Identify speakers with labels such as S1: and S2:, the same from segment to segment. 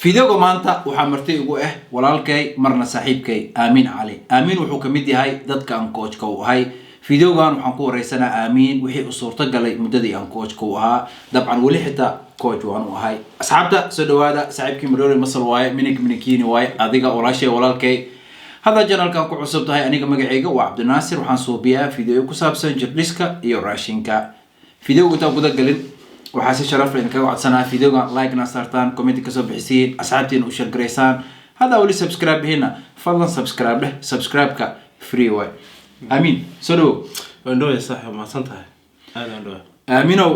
S1: فيديو maanta waxaa martay ugu walaalkay marna saaxiibkay Aamin Ali Aamin wuxuu kamid yahay dadka aan coachka u ahay fiidiyowgan waxaan ku wareysanaa Aamin wixii u suurta galay muddadii aan coachka u ahaa dabcan wali xitaa coach waan u ahay asxaabta soo dhawaada saaxiibkii Maroori Masal waaye minikini waaye adiga walaashay walaalkay hada channelkan ku cusub tahay aniga magacayga waa Cabdinaasir waxaan soo biyaa fiidiyo ku saabsan jirdhiska iyo raashinka fiidiyowga taa guda galin waxaa si sharaf leh in ka codsanaa fiidiyowga like na saartaan comment ka soo bixisiin asxaabtiin u share gareysaan hada wali subscribe hina fadlan subscribe ka free way Aamin soo
S2: wandoo saaxiib ma santahay aad
S1: Aaminow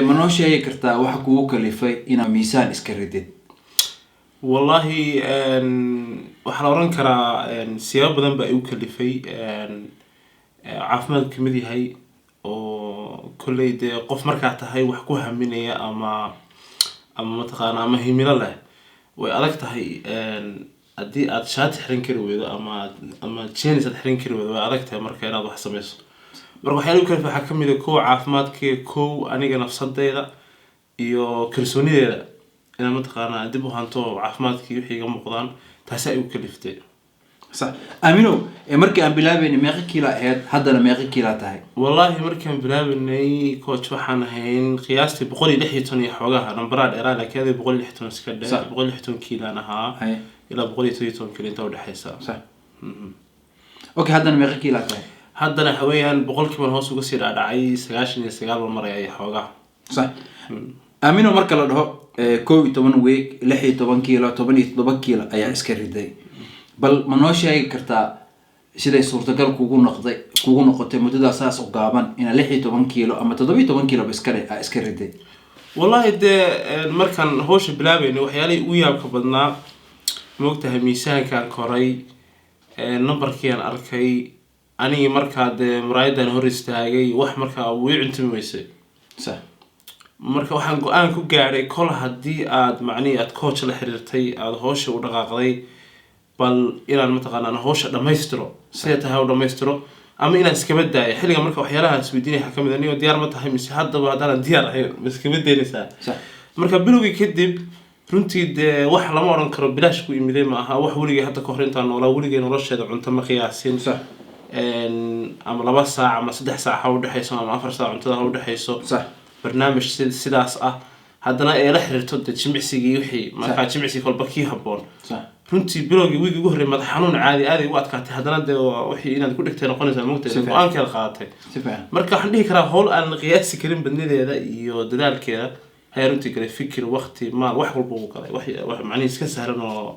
S1: ma noo sheegi kartaa waxa kugu kalifay inaad miisaan iska ridid
S2: wallahi waxa la oran karaa siyaabo badan baa igu kalifay caafimaad kamid yahay oo kulleeyde qof markaa tahay wax ku haminaya ama mataqaana ama himilo leh way adag tahay hadii aad shaati xiran kari weydo ama jeans aad xiran kari weydo way adag tahay marka inaad wax sameyso marka waxa igu kalifay waxa kamid ah koow caafimaadkee koow aniga nafsadeyda iyo kalsoonideeda ina mataqaana dib u hanto caafimaadkii wixii iga muuqdaan taas ay u kaliftay
S1: صح أمينو مركي أم بلابني ماقي كيلا هاد هذا ماقي كيلا تاعي
S2: والله مركي أم بلابني كوتش وحنا هين قياستي بقولي لحية توني حوجها نمبرات إرادة كذا بقولي لحية توني سكدة بقولي لحية توني كيلا أنا ها إلا بقولي توني كيلا أنت وده حساب
S1: صح أوكي هذا ماقي كيلا تاعي
S2: هذا أنا حويا بقول كمان هو سوق سير على عي سجاشني يستقال المرة أي حوجها
S1: صح أمينو مركي لده كوي 8 ويك لحية 8 كيلو 8 كيلو أي عسكري داي بل ما نوش أي كرتا سيدا صورتقال كوجو نقطة مدة أساس وقابن إن لحية 8 كيلو أما تضبي 8 كيلو بسكري دي
S2: والله ده المركان هوش بلابي إنه حيالي ويا كبدنا موقتها ميسان كان كوري نمبر كيان أركي أني مركاد مرايدا نهورستاجي وح مركا ويعنتمي ويسي
S1: صح
S2: marka waxaan go'aan ku gaaray kol hadii aad macni aad coach la xiriirtay aad hawsha u dhaqaaqday bal inaan mataqaanaa hawsha dhameystiro sidee tahay u dhameystiro ama inaan iska badaayo xilliga marka waxyaalaha isweydiinay waxa kamid ah inuu diyaar ma tahay mise hadaba hadaan diyaar ahayn iska badeynaysaa marka bilowgii kadib runtii wax lama oran karo bilaash ku imiday ma aha wax waligeey hadda ka hor intaan noolaa waligeey nolosheeda cunto ma qiyaasin ama 2 saac ama 3 saac ha u dhaxayso ama 4 saac cuntada ha u dhaxayso برنامج سيداس هادنا إيه رح رتود جمعسي وحي ما كان جمعسي كل بكي هبون runtii bilowgii wiigi ugu horreeyay madax xanuun caadi u adkaatay hadana wixii inaad ku dhigtay noqonaysa moogtay go'aan kala qaadatay marka waxaan dhihi karaa hawl aan qiyaasi karin badnideeda iyo dadaalkeeda hay runtii kale fikir waqti maal wax walba uu galay wax macni iska sahlan oo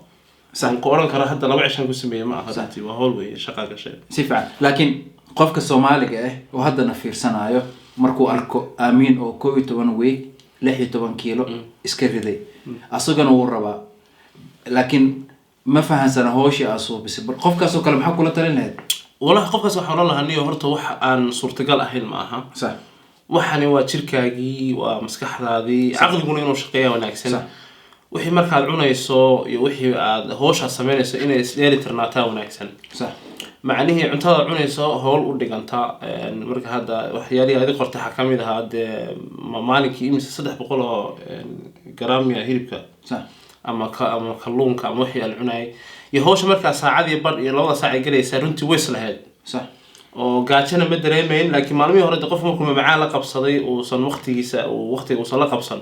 S2: san ku oran kara hadda 2 cishan ku sameeyay ma aha runtii waa hawl weey shaqo gashay
S1: si fiican laakiin qofka Soomaaliga oo haddana fiirsanayo markuu arko Aamin oo 12 week 16 kiilo iska riday asagana uu rabaa laakiin ما فهمنا هوشي أصوب بس قفكاس وكلام محكو لا تلين
S2: والله قفكاس وحول الله هني وهرت وح عن صورتقال أهين معها
S1: صح
S2: وحني وشركاجي ومسكح هذه عقل يقولون إنه شقية وناكسن وحي مركز عنا يسو يوحي هوش السمين يسو إنه يسلي ترناتا وناكسن
S1: صح
S2: معنيه عنتا عنا يسو هول ودي عنتا مركز هذا وحيالي هذه قرط حكامي هذا مالك يمس صدق بقوله جرام يا هيربك
S1: صح
S2: ama kalluunka ama wixii aan cunay iyo hawsha marka saacadii bar iyo 2 saac ay galaysaa runtii weys lahayd
S1: sax
S2: oo gaajana ma dareemeyn laakiin maalmihii hore qof markuu macaan la qabsaday oo san waqtigiisa uu la qabsan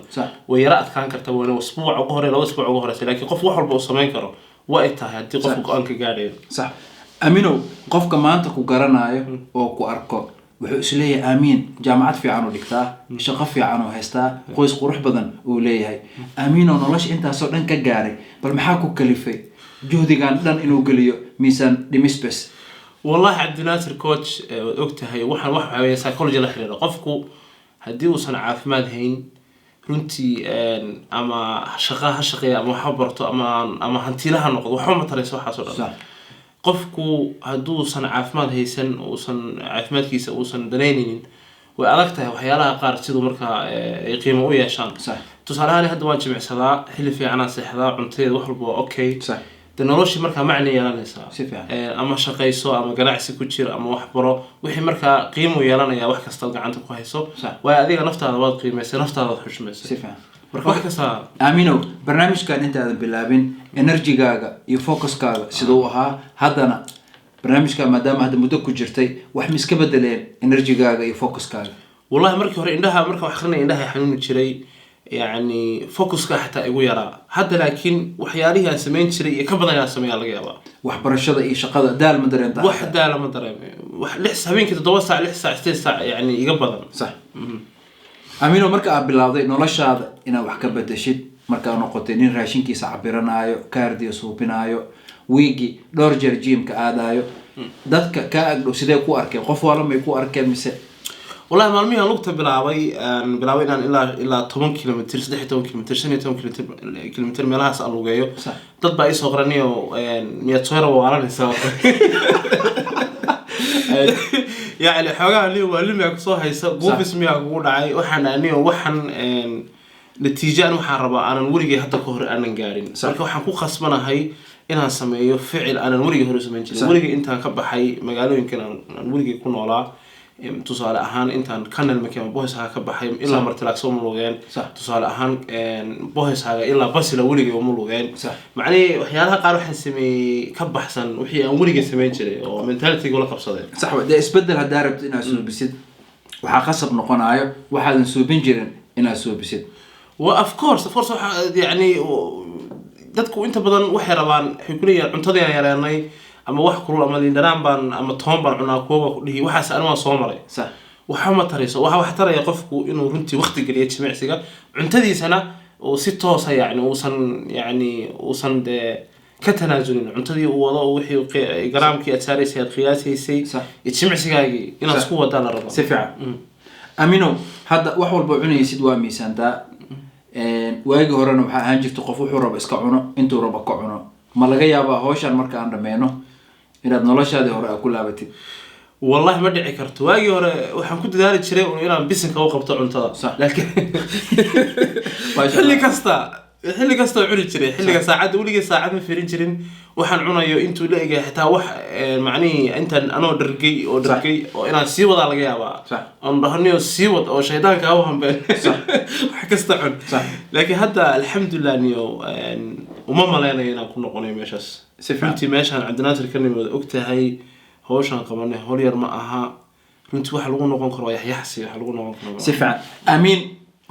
S2: way yara adkaan kartaa waa usbuuc ugu hore 2 usbuuc ugu hore laakiin qof wax walba uu sameyn karo waa ay tahay hadii qof go'aan ka gaadhay
S1: sax Amino qofka maanta ku garanayo oo ku arko wuxuu isleeyahay Aamin jaamacad fiican u dhigtaa shaqo fiican u haystaa qoys qurux badan uu leeyahay Aamin oo nolosh inta soo dhan ka gaaray bal maxaa ku kalifay juhdigan dhan inuu galiyo miisaan dhimis bas
S2: wallahi Cabdinaasir coach ogtahay waxaan wax weeye psychology la xiriiro qofku hadii uu san caafimaad hayn runtii ama shaqeeya ama wax barto ama hantilaha noqdo waxa ma tarayso waxa soo dhan qofku haduu san caafimaad haysan oo san caafimaadkiisa oo san daneyninin way adag tahay waxyaalaha qaar sidoo marka ay qiimo u yeeshaan tusaalahaan hadda waan jimicsadaa xilli fiican aan seexdaa cunteed wax walba okay noloshii marka macna yeelanaysa ama shaqayso ama ganacsi ku jir ama wax baro wixii marka qiimo yeelanaya wax kasta gacanta ku hayso way adiga naftaada waad qiimeysay naftaada xushmeysay wax kasta
S1: aamino barnaamijkan inta aadan bilaabin energy-gaaga iyo focus-kaaga sidoo ahaa haddana barnaamijka maadaama hadda muddo ku jirtay wax miska bedeleen energy-gaaga iyo focus-kaaga
S2: والله markii hore indhaha marka wax akhrinay indhaha xanuun jiray يعني فوكس ka xataa igu yaraa hadda laakiin waxyaalihi aan sameyn jiray iyo ka badan aan sameeyaa laga yaabaa
S1: waxbarashada iyo shaqada daal ma dareenta
S2: wax daal ma dareemay wax lix habeenkii 7 saac 6 saac 8 saac yani iga badan
S1: sax amino marka aad bilowday noloshaada inaad wax ka bedeshid marka aad noqotay nin raashinkiisa cabiranaayo kaardiyo suubinaayo wiigi dhowr jeer gym-ka aadayo dadka ka agdhow sidee ku arkeen qof wala may ku arkeen mise
S2: والله مالمي أنا لقطة بلاوي أنا إلا 10 كيلومتر 16 كيلومتر 16 كيلومتر ملها سألوا جايو ضد بقى صغرني و100 صغيرة وعلى نساء يعني حاجة اللي معك صح يسوي قوف اسمي أقول عاي وحنا أني وحن نتيجة أنا حربا أنا نوري حتى كهر أنا جارين لكن وحن كو خصمنا هاي إنها سميه فعل أنا نوري هرس من جل نوري أنت كب حي مقالو يمكن نوري يكون ولا tusaale ahaan intaan kanal makiima bohaysaga ka baxay ilaa martilaaqso ma lugeen tusaale ahaan bohaysaga ilaa basila weliga ma lugeen macnii waxyaalaha qaar waxaan sameeyay ka baxsan wixii aan weliga sameyn jiray oo mentality la qabsaday
S1: sax waa isbedel hadaa rabto inaad soo bisid waxa qasab noqonayo waxaadan soo bin jirin inaad soo bisid
S2: wa of course waxa yani dadku inta badan waxay rabaan xikuliyan cuntada yareynay ama wax kulul ama lindaraan baan ama toon baan cunaa kooba ku dhihi waxaas anoo soo maray
S1: sax
S2: waxa ma tarayso waxa taraya qofku inuu runtii waqti galiyo jimicsiga cuntadiisana oo si toos ah yani uusan de ka tanaasulin cuntadii uu wado wixii garaamkii aad saaraysay qiyaasay jimicsigaagi inaad isku wada la rabo
S1: si fiican amino hadda wax walba cunaysid waa miisaanta waagi horena waxa ahaan jirtay qof wuxuu rabo iska cuno intuu rabo ka cuno ma laga yaabaa hawshan marka aan dhameeno inaad noloshaadii hore ku laabatid
S2: والله ما دعي كرت واجي ورا وحن كنت داري تشري وإنا بيسن كوقف بتوع عنتظر
S1: صح
S2: لكن حلي كستا عوني تشري حلي ساعات ولي ساعات من فيرين تشرين وحن عنا يو أنتوا لاقي حتى معني أنت أنا درجي أو درجي وإنا سيوض على جيابا
S1: صح
S2: أنا رهني سيوض أو شيطان كأوهم بين
S1: صح
S2: حكست عن
S1: صح
S2: لكن هذا الحمد لله إنه وما لنا كنا قني ماشس سفنتي ماشان عندنا الكلمة وقتها هي هوشان قبلنا هولير ما أها runtii waxa lagu noqon karo yaxyaxsi waxa lagu noqon karo
S1: si fiican amiin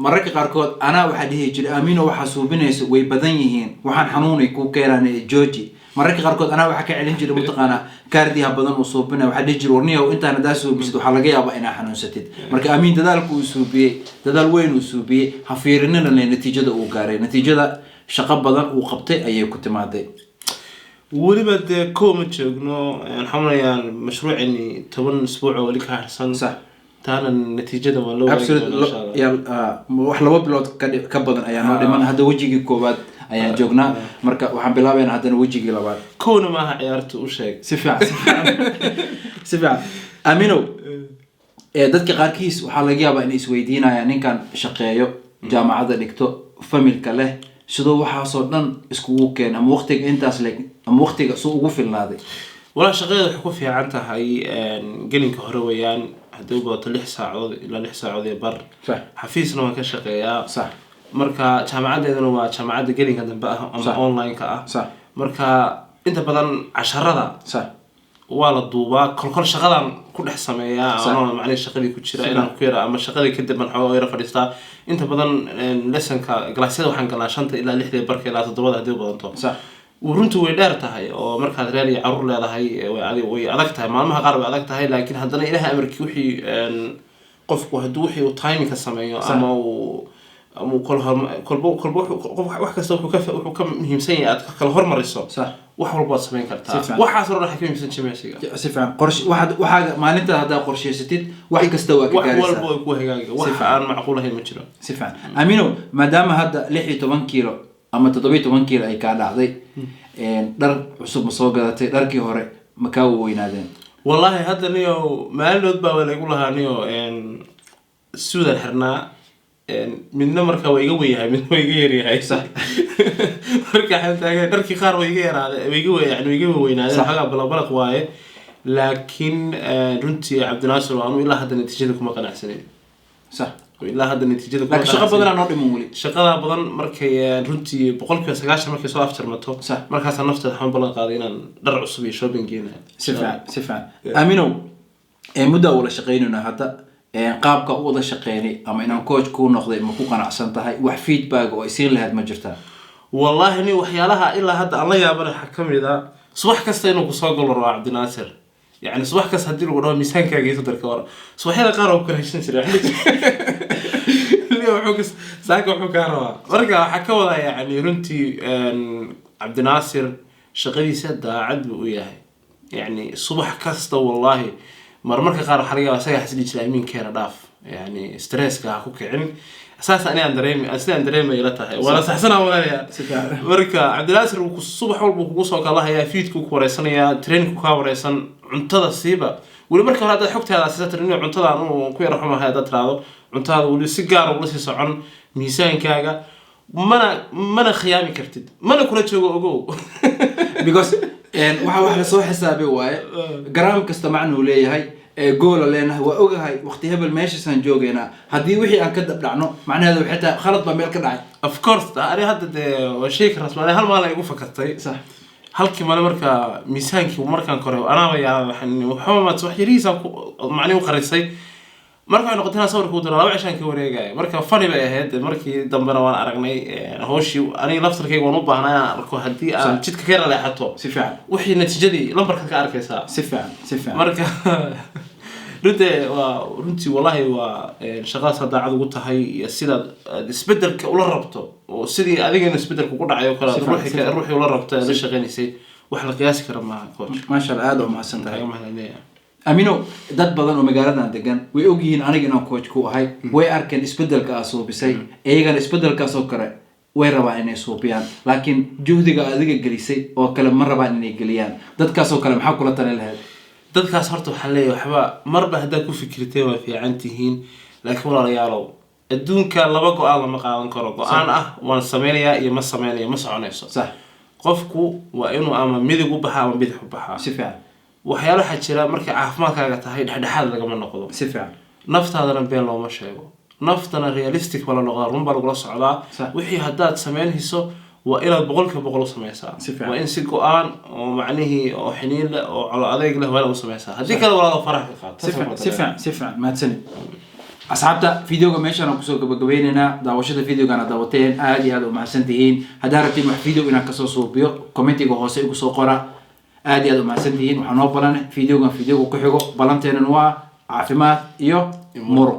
S1: mararka qaarkood ana waxa dhihi jiray amiin waxa suubinayso way badan yihiin waxaan xanuunay ku keenay George mararka qaarkood ana waxa ka celin jiray mutaqaana kaardiha badan oo suubinay waxa dhihi jiray warniyo intaana daa suubisid waxa laga yaabaa inaa xanuunsatid marka amiin dadaalku uu suubiyay dadaal weyn uu suubiyay ha fiirinina natiijada uu gaaray natiijada shaqo badan uu qabtay ayay ku timaaday
S2: ولما ده كوم تشجنو نحاول يعني مشروع إني 8 أسبوع ولي كهرسان
S1: صح
S2: تانا النتيجة ده والله
S1: يا وحلا وبلود كبدنا أيام لمن هذا وجهي كوباد أيام جوجنا مركا وحن بلابين هذا وجهي لبعض
S2: كون ما عيارت وشيء
S1: سفع أمينو dadka qaarkiis waxa laga yaabaa in isweydiinayaan ninkan shaqeeyo jaamacada dhigto familka leh sidoo waxa soo dhan isku keen ama waqtiga intaas leeg ama waqtiga soo ugu filnaaday
S2: wala shaqada waxa ku fiican tahay gelinka hore weeyaan hadii uu bato 6 saacadood ilaa 6 saacadood bar xafiisna waan ka shaqeeyaa
S1: sax
S2: marka jaamacadeeduna waa jaamacada gelinka dambe ah ama online ka ah
S1: sax
S2: marka inta badan casharada
S1: sax
S2: wala duuba kol shaqadan ku dhex sameeyaa ama macnaheedu shaqadii ku jira inaan ku yara ama shaqadii ka dib maxaa yara fadhiistaa inta badan lesson-ka galaasiyada waxaan galnaa 5 ilaa 6 barka ilaa 7 hadii badanto
S1: sax ورنتو ويدار تهاي أو مركز ريالي عرور له هاي وأذكتها ما لها قارب أذكتها لكن هذنا إلها أمريكي وحي قف وهدوحي وتايمي كسمايو أما كل واحد سوى وكم مهم سيئات كل هرمر الصوت صح وحول باص سمين كرتا وحاسر راح يكون مثل شيء ماشي سيفعن قرش واحد ما أنت هذا قرش ستين واحد كستوى
S2: كارثة وحول بوه واحد معقولة هي متشرة
S1: سيفعن أمينو ما دام هذا لحية 8 كيلو أما 7 كيلو أي كان عضي در عصب مسوقة دركي هوري مكاو وينادين
S2: والله هذا نيو ما له ولا يقولها نيو السود الحرنا من نمرك ويجويها من ويجيري هاي صح مركا حتى دركي خار ويجير هذا ويجوي يعني ويجوي وينادين حاجة بلا بلق واي لكن رنتي عبد الناصر وأنو إلا هذا نتيجتكم ما قنع سنين
S1: صح
S2: ilaa hadda natiijada
S1: laakiin shaqo badan aan noo dhiman weli
S2: shaqada badan markay runtii 90% markay soo afjarmato markaas nafteeda waxaan ballan qaaday inaan dhar cusub iyo shopping geeyna
S1: si fiican aaminow muddo wala shaqeynayna hadda qaabka u wada shaqeynay ama inaan coach ku noqday ma ku qanacsan tahay wax feedback oo isiin lahayd ma jirtaa
S2: wallahi ni waxyaalaha ilaa hadda aan la yaabana xakamida subax kasta inuu ku soo galo Raac Abdinaasir يعني صباح كاس هدي الغداء ميسان كاجي صدر كورة صباح هذا قارو كل هالشيء سريع اليوم حوكس ساكو حكاروا ورجع حكوا يعني رنتي عبد الناصر شغلي سد عد وياه يعني صباح كاس والله مرمرك قارو حريقة وسايح حسدي تلاقين كير ضاف يعني ستريس كهكوك يعني أساسا أنا أندريم يلتها ولا سحسنا ولا يا مركا عبد الناصر والصبح والبوكوسوك الله يا فيدكو وريسن يا ترينكو كوريسن cuntada siiba wali marka hore aad xogtaada asasat inuu cuntada uu ku yaraxmo hay'ad tiraado cuntada wali si gaar ah u sii socon miisaankaaga mana khiyaami kartid mana kula joogo ogow
S1: because waxa wax la soo xisaabay waaye gram kasta macnuu leeyahay gool leenahay waa ogahay waqti hebel meeshaan joogayna hadii wixii aan ka dabdhacno macnaheedu xitaa khalad ba meel ka dhacay
S2: of course ari hadda waa shay rasmi hal maal ay ugu fakatay
S1: sax
S2: halkii mala marka miisaankii markaan kore anaaba yaa waxaan wax yariisa macni u qarisay marka ay noqotay sawirka uu daro 20 ka wareegay marka fani bay ahayd markii dambana waan aragnay hooshii aniga laftarkayga waan u baahnaa arko hadii aan jidka ka leexato
S1: si fiican
S2: wixii natiijadii lambarka ka arkaysaa
S1: si fiican
S2: marka runtii wallahi waa shaqadaas daacad ugu tahay sida isbedelka ula rabto oo sidii adigana isbedelku ku dhacayo kala ruuxi ula rabto la shaqeynayay wax la qiyaasi karo ma coach
S1: ma sha Allah aad u mahadsan tahay amino dad badan oo magaalada degan way ogyihiin aniga inaan coach ku ahay way arkeen isbedelka soo bisay eegana isbedelkaas oo kale way rabaan inay suubiyaan laakiin juhdiga adiga gelisay oo kale ma rabaan inay geliyaan dadkaas oo kale maxaa kula talin lahayd
S2: dadkaas horta waxa leeyahay waxba marba hadaa ku fikirtay waa fiican tihiin laakiin walaalayaalow adduunka laba go'aan lama qaadan karo go'aan ah waan sameeyaa iyo ma sameeyaa ma soconayso
S1: sax
S2: qofku waa inuu ama midig u baxaa ama bidix u baxaa
S1: si fiican
S2: waxyaalaha jira markay caafimaadkaaga tahay dhexdhexaad lagama noqdo
S1: si fiican
S2: naftaadana been looma sheego naftana realistic wala noqdaa run baa lagula socdaa wixii hadaad sameynayso waa inaad 100% u sameysaa waa in si go'aan oo macnaheedu oo xiniin leh oo calo adeeg leh wala u sameysaa hadii kale walaal farax ka qaad
S1: si fiican ma tani asxaabta videoga meeshaan ku soo gabagabeynayna daawashada videogana daawateen aad iyo aad u mahadsantihiin hadaa rabtiin wax video inaan ka soo suubiyo commentiga hoose igu soo qora aad iyo aad u mahadsantihiin waxaan noo balan videoga ku xigo balanteena waa caafimaad iyo muro